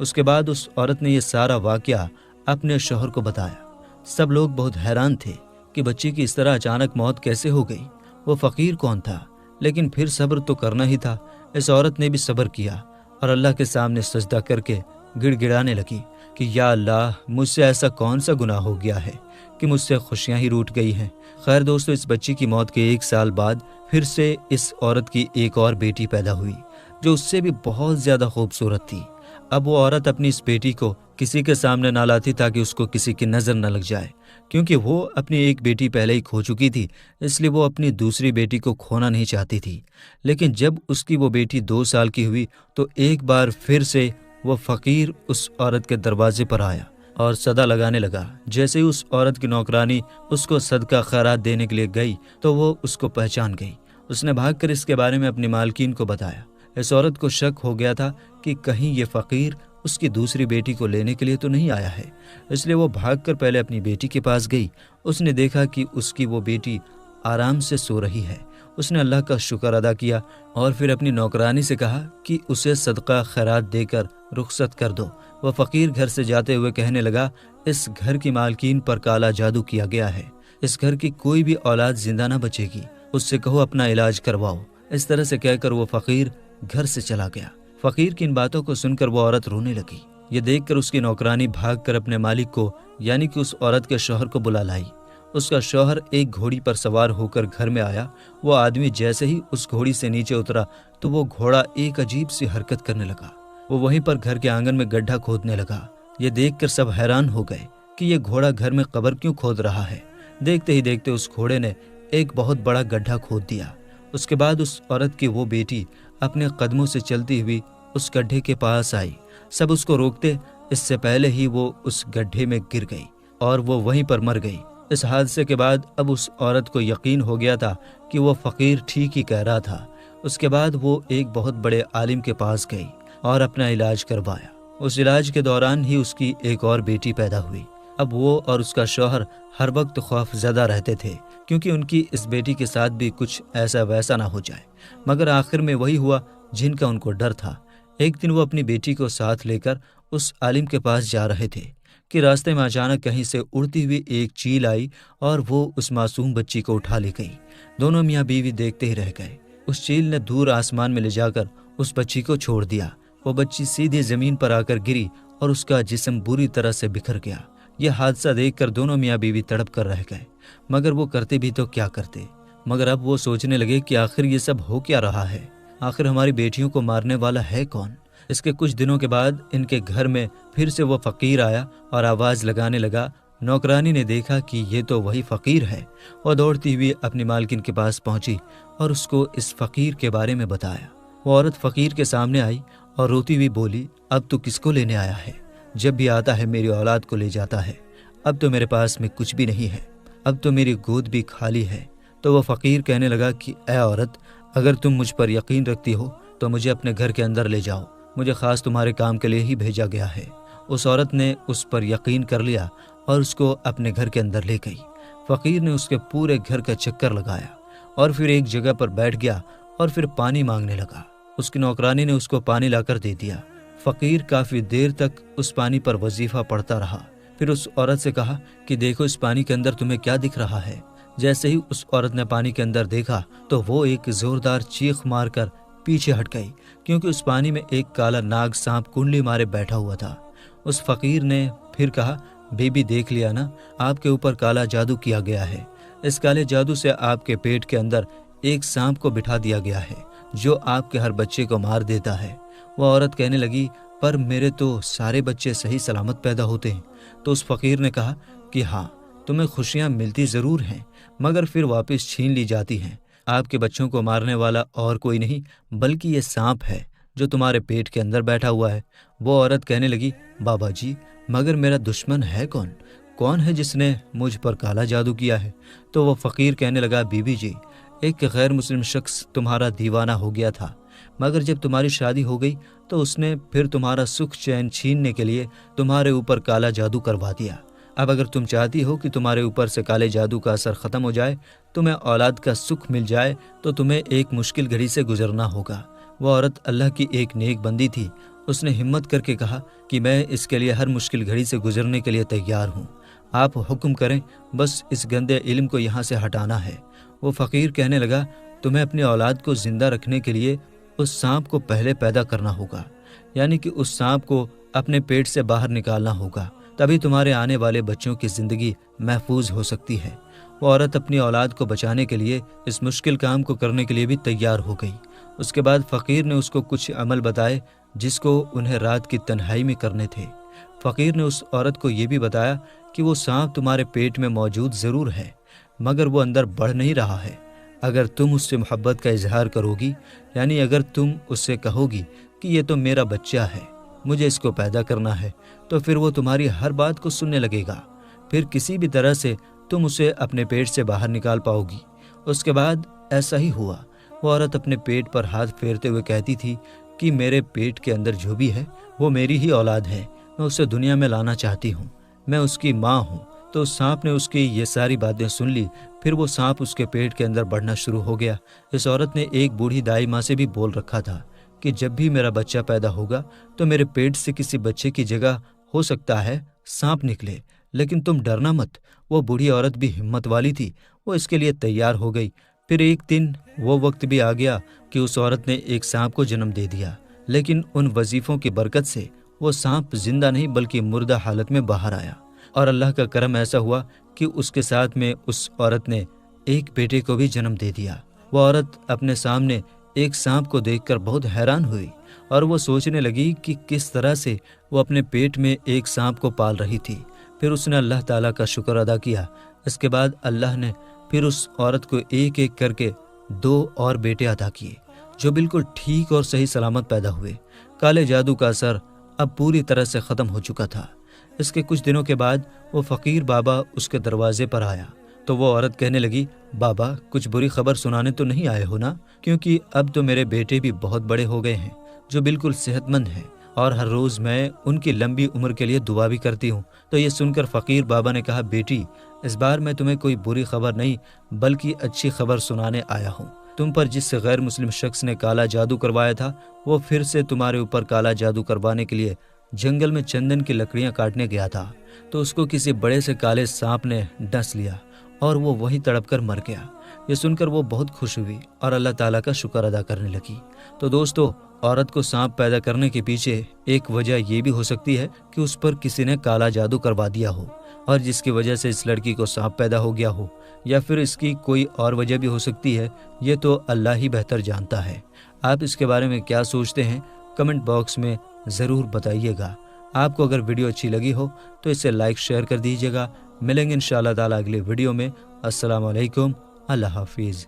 اس کے بعد اس عورت نے یہ سارا واقعہ اپنے شوہر کو بتایا۔ سب لوگ بہت حیران تھے کہ بچی کی اس طرح اچانک موت کیسے ہو گئی، وہ فقیر کون تھا؟ لیکن پھر صبر تو کرنا ہی تھا۔ اس عورت نے بھی صبر کیا اور اللہ کے سامنے سجدہ کر کے گڑ گڑانے لگی کہ یا اللہ، مجھ سے ایسا کون سا گناہ ہو گیا ہے کہ مجھ سے خوشیاں ہی روٹ گئی ہیں۔ خیر دوستو، اس بچی کی موت کے 1 سال بعد پھر سے اس عورت کی ایک اور بیٹی پیدا ہوئی جو اس سے بھی بہت زیادہ خوبصورت تھی۔ اب وہ عورت اپنی اس بیٹی کو کسی کے سامنے نہ لاتی تاکہ اس کو کسی کی نظر نہ لگ جائے، کیونکہ وہ اپنی ایک بیٹی پہلے ہی کھو چکی تھی، اس لیے وہ اپنی دوسری بیٹی کو کھونا نہیں چاہتی تھی۔ لیکن جب اس کی وہ بیٹی 2 سال کی ہوئی تو ایک بار پھر سے وہ فقیر اس عورت کے دروازے پر آیا اور صدا لگانے لگا۔ جیسے ہی اس عورت کی نوکرانی اس کو صدقہ خیرات دینے کے لیے گئی تو وہ اس کو پہچان گئی۔ اس نے بھاگ کر اس کے بارے میں اپنی مالکین کو بتایا۔ اس عورت کو شک ہو گیا تھا کہ کہیں یہ فقیر اس کی دوسری بیٹی کو لینے کے لیے تو نہیں آیا ہے، اس لیے وہ بھاگ کر پہلے اپنی بیٹی کے پاس گئی۔ اس نے دیکھا کہ اس کی وہ بیٹی آرام سے سو رہی ہے۔ اس نے اللہ کا شکر ادا کیا اور پھر اپنی نوکرانی سے کہا کہ اسے صدقہ خیرات دے کر رخصت کر دو۔ وہ فقیر گھر سے جاتے ہوئے کہنے لگا، اس گھر کی مالکین پر کالا جادو کیا گیا ہے، اس گھر کی کوئی بھی اولاد زندہ نہ بچے گی، اس سے کہو اپنا علاج کرواؤ۔ اس طرح سے کہہ کر وہ فقیر گھر سے چلا گیا۔ فقیر کی ان باتوں کو سن کر وہ عورت رونے لگی۔ یہ دیکھ کر اس کی نوکرانی بھاگ کر اپنے مالک کو یعنی کہ اس عورت کے شوہر کو بلا لائی۔ اس کا شوہر ایک گھوڑی پر سوار ہو کر گھر میں آیا۔ وہ آدمی جیسے ہی اس گھوڑی سے نیچے اترا تو وہ گھوڑا ایک عجیب سی حرکت کرنے لگا۔ وہ وہیں پر گھر کے آنگن میں گڈھا کھودنے لگا۔ یہ دیکھ کر سب حیران ہو گئے کہ یہ گھوڑا گھر میں قبر کیوں کھود رہا ہے۔ دیکھتے ہی دیکھتے اس گھوڑے نے ایک بہت بڑا گڈھا کھود دیا۔ اس کے بعد اس عورت کی وہ بیٹی اپنے قدموں سے چلتی ہوئی اس گڈھے کے پاس آئی۔ سب اس کو روکتے اس سے پہلے ہی وہ اس گڈھے میں گر گئی اور وہ وہیں پر مر گئی۔ اس حادثے کے بعد اب اس عورت کو یقین ہو گیا تھا کہ وہ فقیر ٹھیک ہی کہہ رہا تھا۔ اس کے بعد وہ ایک بہت بڑے عالم کے پاس گئی اور اپنا علاج کروایا۔ اس علاج کے دوران ہی اس کی ایک اور بیٹی پیدا ہوئی۔ اب وہ اور اس کا شوہر ہر وقت خوف زدہ رہتے تھے کیونکہ ان کی اس بیٹی کے ساتھ بھی کچھ ایسا ویسا نہ ہو جائے، مگر آخر میں وہی ہوا جن کا ان کو ڈر تھا۔ ایک دن وہ اپنی بیٹی کو ساتھ لے کر اس عالم کے پاس جا رہے تھے کہ راستے میں اچانک کہیں سے اڑتی ہوئی ایک چیل آئی اور وہ اس معصوم بچی کو اٹھا لے گئی۔ دونوں میاں بیوی دیکھتے ہی رہ گئے۔ اس چیل نے دور آسمان میں لے جا کر اس بچی کو چھوڑ دیا۔ وہ بچی سیدھی زمین پر آ کر گری اور اس کا جسم بری طرح سے بکھر گیا۔ یہ حادثہ دیکھ کر دونوں میاں بیوی تڑپ کر رہ گئے، مگر وہ کرتے بھی تو کیا کرتے۔ مگر اب وہ سوچنے لگے کہ آخر یہ سب ہو کیا رہا ہے، آخر ہماری بیٹیوں کو مارنے والا ہے کون؟ اس کے کچھ دنوں کے بعد ان کے گھر میں پھر سے وہ فقیر آیا اور آواز لگانے لگا۔ نوکرانی نے دیکھا کہ یہ تو وہی فقیر ہے۔ وہ دوڑتی ہوئی اپنی مالکن کے پاس پہنچی اور اس کو اس فقیر کے بارے میں بتایا۔ وہ عورت فقیر کے سامنے آئی اور روتی ہوئی بولی، اب تو کس کو لینے آیا ہے؟ جب بھی آتا ہے میری اولاد کو لے جاتا ہے، اب تو میرے پاس میں کچھ بھی نہیں ہے، اب تو میری گود بھی خالی ہے۔ تو وہ فقیر کہنے لگا کہ اے عورت، اگر تم مجھ پر یقین رکھتی ہو تو مجھے اپنے گھر کے اندر لے جاؤ، مجھے خاص تمہارے کام کے لیے ہی بھیجا گیا ہے۔ اس عورت نے اس پر یقین کر لیا اور اس کو اپنے گھر کے اندر لے گئی۔ فقیر نے اس کے پورے گھر کا چکر لگایا اور پھر ایک جگہ پر بیٹھ گیا اور پھر پانی مانگنے لگا۔ اس کی نوکرانی نے اس کو پانی لا کر دے دیا۔ فقیر کافی دیر تک اس پانی پر وظیفہ پڑھتا رہا۔ پھر اس عورت سے کہا کہ دیکھو اس پانی کے اندر تمہیں کیا دکھ رہا ہے۔ جیسے ہی اس عورت نے پانی کے اندر دیکھا تو وہ ایک زوردار چیخ مار کر پیچھے ہٹ گئی، کیونکہ اس پانی میں ایک کالا ناگ سانپ کنڈلی مارے بیٹھا ہوا تھا۔ اس فقیر نے پھر کہا، بی بی دیکھ لیا نا، آپ کے اوپر کالا جادو کیا گیا ہے۔ اس کالے جادو سے آپ کے پیٹ کے اندر ایک سانپ کو بٹھا دیا گیا ہے جو آپ کے ہر بچے کو مار دیتا ہے۔ وہ عورت کہنے لگی، پر میرے تو سارے بچے صحیح سلامت پیدا ہوتے ہیں۔ تو اس فقیر نے کہا کہ ہاں، تمہیں خوشیاں ملتی ضرور ہیں مگر پھر واپس چھین لی جاتی ہیں۔ آپ کے بچوں کو مارنے والا اور کوئی نہیں بلکہ یہ سانپ ہے جو تمہارے پیٹ کے اندر بیٹھا ہوا ہے۔ وہ عورت کہنے لگی، بابا جی، مگر میرا دشمن ہے کون؟ کون ہے جس نے مجھ پر کالا جادو کیا ہے؟ تو وہ فقیر کہنے لگا، بی بی جی، ایک غیر مسلم شخص تمہارا دیوانہ ہو گیا تھا، مگر جب تمہاری شادی ہو گئی تو اس نے پھر تمہارا سکھ چین چھیننے کے لیے تمہارے اوپر کالا جادو کروا دیا۔ اب اگر تم چاہتی ہو کہ تمہارے اوپر سے کالے جادو کا اثر ختم ہو جائے، تمہیں اولاد کا سکھ مل جائے، تو تمہیں ایک مشکل گھڑی سے گزرنا ہوگا۔ وہ عورت اللہ کی ایک نیک بندی تھی۔ اس نے ہمت کر کے کہا کہ میں اس کے لیے ہر مشکل گھڑی سے گزرنے کے لیے تیار ہوں، آپ حکم کریں، بس اس گندے علم کو یہاں سے ہٹانا ہے۔ وہ فقیر کہنے لگا، تمہیں اپنی اولاد کو زندہ رکھنے کے لیے اس سانپ کو پہلے پیدا کرنا ہوگا، یعنی کہ اس سانپ کو اپنے پیٹ سے باہر نکالنا ہوگا، تبھی تمہارے آنے والے بچوں کی زندگی محفوظ ہو سکتی ہے۔ وہ عورت اپنی اولاد کو بچانے کے لیے اس مشکل کام کو کرنے کے لیے بھی تیار ہو گئی۔ اس کے بعد فقیر نے اس کو کچھ عمل بتائے جس کو انہیں رات کی تنہائی میں کرنے تھے۔ فقیر نے اس عورت کو یہ بھی بتایا کہ وہ سانپ تمہارے پیٹ میں موجود ضرور ہے، مگر وہ اندر بڑھ نہیں رہا ہے۔ اگر تم اس سے محبت کا اظہار کرو گی، یعنی اگر تم اس سے کہو گی کہ یہ تو میرا بچہ ہے، مجھے اس کو پیدا کرنا ہے، تو پھر وہ تمہاری ہر بات کو سننے لگے گا، پھر کسی بھی طرح سے تم اسے اپنے پیٹ سے باہر نکال پاؤ گی۔ اس کے بعد ایسا ہی ہوا۔ وہ عورت اپنے پیٹ پر ہاتھ پھیرتے ہوئے کہتی تھی کہ میرے پیٹ کے اندر جو بھی ہے وہ میری ہی اولاد ہے، میں اسے دنیا میں لانا چاہتی ہوں، میں اس کی ماں ہوں۔ تو اس سانپ نے اس کی یہ ساری باتیں سن لی، پھر وہ سانپ اس کے پیٹ کے اندر بڑھنا شروع ہو گیا۔ اس عورت نے ایک بوڑھی دائی ماں سے بھی بول رکھا تھا کہ جب بھی میرا بچہ پیدا ہوگا تو میرے پیٹ سے کسی بچے کی جگہ ہو سکتا ہے سانپ نکلے، لیکن تم ڈرنا مت۔ وہ بوڑھی عورت بھی ہمت والی تھی، وہ اس کے لیے تیار ہو گئی۔ پھر ایک دن وہ وقت بھی آ گیا کہ اس عورت نے ایک سانپ کو جنم دے دیا، لیکن ان وظیفوں کی برکت سے وہ سانپ زندہ نہیں بلکہ مردہ حالت میں باہر آیا، اور اللہ کا کرم ایسا ہوا کہ اس کے ساتھ میں اس عورت نے ایک بیٹے کو بھی جنم دے دیا۔ وہ عورت اپنے سامنے ایک سانپ کو دیکھ کر بہت حیران ہوئی، اور وہ سوچنے لگی کہ کس طرح سے وہ اپنے پیٹ میں ایک سانپ کو پال رہی تھی۔ پھر اس نے اللہ تعالیٰ کا شکر ادا کیا۔ اس کے بعد اللہ نے پھر اس عورت کو ایک ایک کر کے 2 اور بیٹے عطا کیے جو بالکل ٹھیک اور صحیح سلامت پیدا ہوئے۔ کالے جادو کا اثر اب پوری طرح سے ختم ہو چکا تھا۔ اس کے کچھ دنوں کے بعد وہ فقیر بابا اس کے دروازے پر آیا تو وہ عورت کہنے لگی، بابا کچھ بری خبر سنانے تو نہیں آئے ہو نا؟ کیونکہ اب تو میرے بیٹے بھی بہت بڑے ہو گئے ہیں جو بالکل صحت مند ہیں، اور ہر روز میں ان کی لمبی عمر کے لیے دعا بھی کرتی ہوں۔ تو یہ سن کر فقیر بابا نے کہا، بیٹی اس بار میں تمہیں کوئی بری خبر نہیں بلکہ اچھی خبر سنانے آیا ہوں۔ تم پر جس غیر مسلم شخص نے کالا جادو کروایا تھا وہ پھر سے تمہارے اوپر کالا جادو کروانے کے لیے جنگل میں چندن کی لکڑیاں کاٹنے گیا تھا، تو اس کو کسی بڑے سے کالے سانپ نے ڈس لیا اور وہ وہیں تڑپ کر مر گیا۔ یہ سن کر وہ بہت خوش ہوئی اور اللہ تعالیٰ کا شکر ادا کرنے لگی۔ تو دوستو، عورت کو سانپ پیدا کرنے کے پیچھے ایک وجہ یہ بھی ہو سکتی ہے کہ اس پر کسی نے کالا جادو کروا دیا ہو، اور جس کی وجہ سے اس لڑکی کو سانپ پیدا ہو گیا ہو، یا پھر اس کی کوئی اور وجہ بھی ہو سکتی ہے، یہ تو اللہ ہی بہتر جانتا ہے۔ آپ اس کے بارے میں کیا سوچتے ہیں کمنٹ باکس میں ضرور بتائیے گا۔ آپ کو اگر ویڈیو اچھی لگی ہو تو اسے لائک شیئر کر دیجیے گا۔ ملیں گے انشاءاللہ تعالیٰ اگلے ویڈیو میں۔ السلام علیکم، اللہ حافظ۔